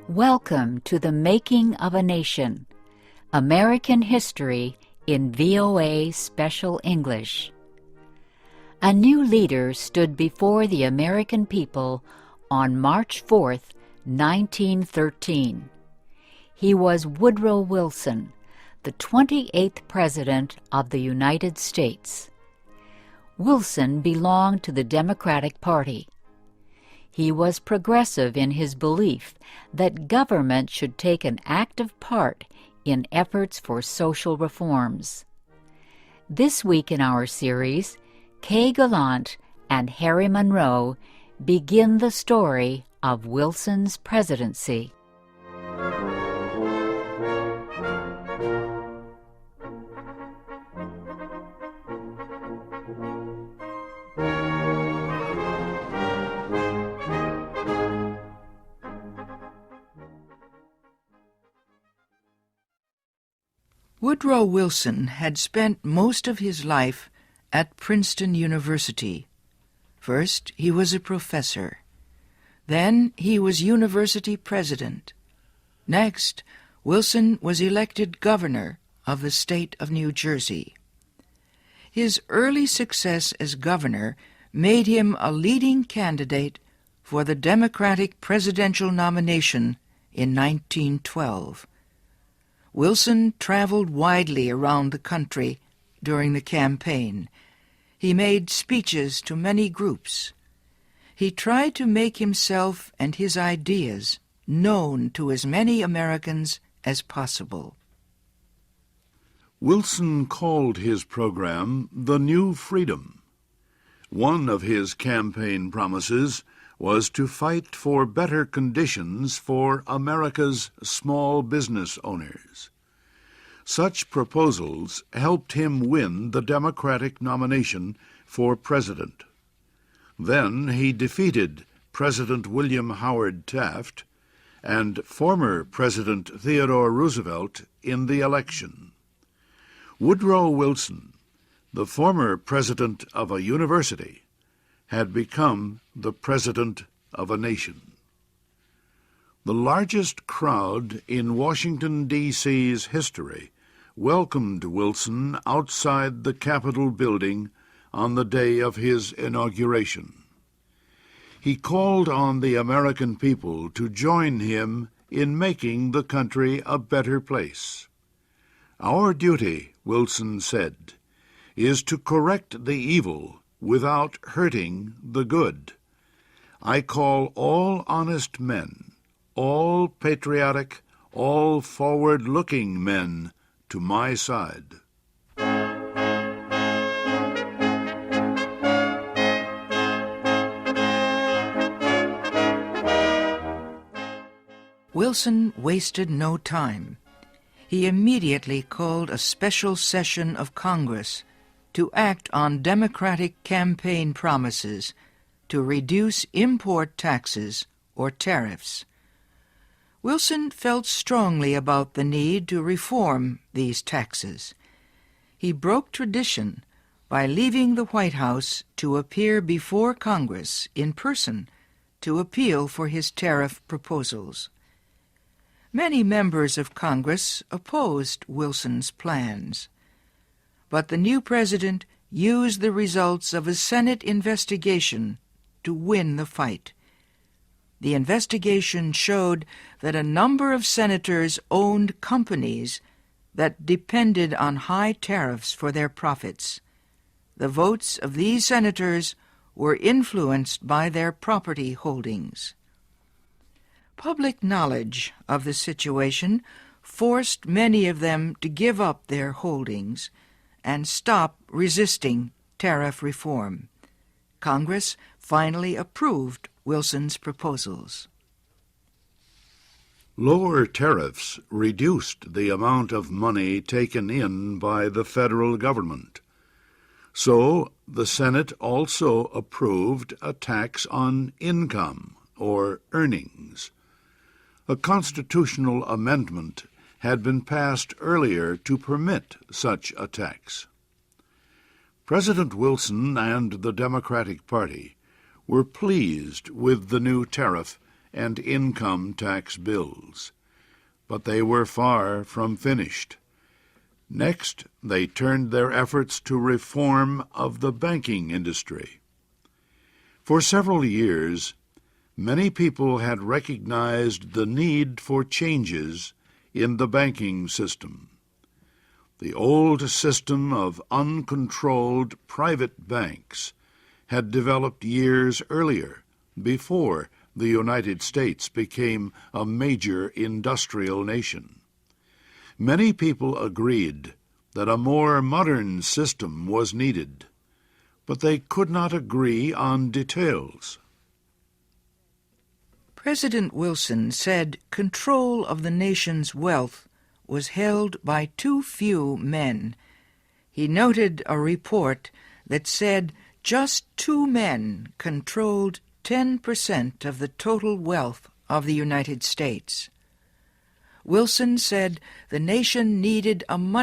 Welcome to the Making of a Nation, American History in VOA Special English. A new leader stood before the American people on March 4th, 1913. He was Woodrow Wilson, the 28th President of the United States. Wilson belonged to the Democratic Party. He was progressive in his belief that government should take an active part in efforts for social reforms. This week in our series, Kay Gallant and Harry Monroe begin the story of Wilson's presidency. Woodrow Wilson had spent most of his life at Princeton University. First, he was a professor. Then, he was university president. Next, Wilson was elected governor of the state of New Jersey. His early success as governor made him a leading candidate for the Democratic presidential nomination in 1912. Wilson traveled widely around the country during the campaign. He made speeches to many groups. He tried to make himself and his ideas known to as many Americans as possible. Wilson called his program the New Freedom. One of his campaign promises was to fight for better conditions for America's small business owners. Such proposals helped him win the Democratic nomination for president. Then he defeated President William Howard Taft and former President Theodore Roosevelt in the election. Woodrow Wilson, the former president of a university, had become the president of a nation. The largest crowd in Washington, D.C.'s history welcomed Wilson outside the Capitol building on the day of his inauguration. He called on the American people to join him in making the country a better place. "Our duty," Wilson said, "is to correct the evil without hurting the good. I call all honest men, all patriotic, all forward-looking men to my side." Wilson wasted no time. He immediately called a special session of Congress to act on Democratic campaign promises to reduce import taxes or tariffs. Wilson felt strongly about the need to reform these taxes. He broke tradition by leaving the White House to appear before Congress in person to appeal for his tariff proposals. Many members of Congress opposed Wilson's plans, but the new president used the results of a Senate investigation to win the fight. The investigation showed that a number of senators owned companies that depended on high tariffs for their profits. The votes of these senators were influenced by their property holdings. Public knowledge of the situation forced many of them to give up their holdings and stop resisting tariff reform. Congress finally approved Wilson's proposals. Lower tariffs reduced the amount of money taken in by the federal government. So the Senate also approved a tax on income or earnings. A constitutional amendment had been passed earlier to permit such a tax. President Wilson and the Democratic Party were pleased with the new tariff and income tax bills. But they were far from finished. Next, they turned their efforts to reform of the banking industry. For several years, many people had recognized the need for changes in the banking system. The old system of uncontrolled private banks had developed years earlier, before the United States became a major industrial nation. Many people agreed that a more modern system was needed, but they could not agree on details. President Wilson said control of the nation's wealth was held by too few men. He noted a report that said just 2 men controlled 10% of the total wealth of the United States. Wilson said the nation needed a money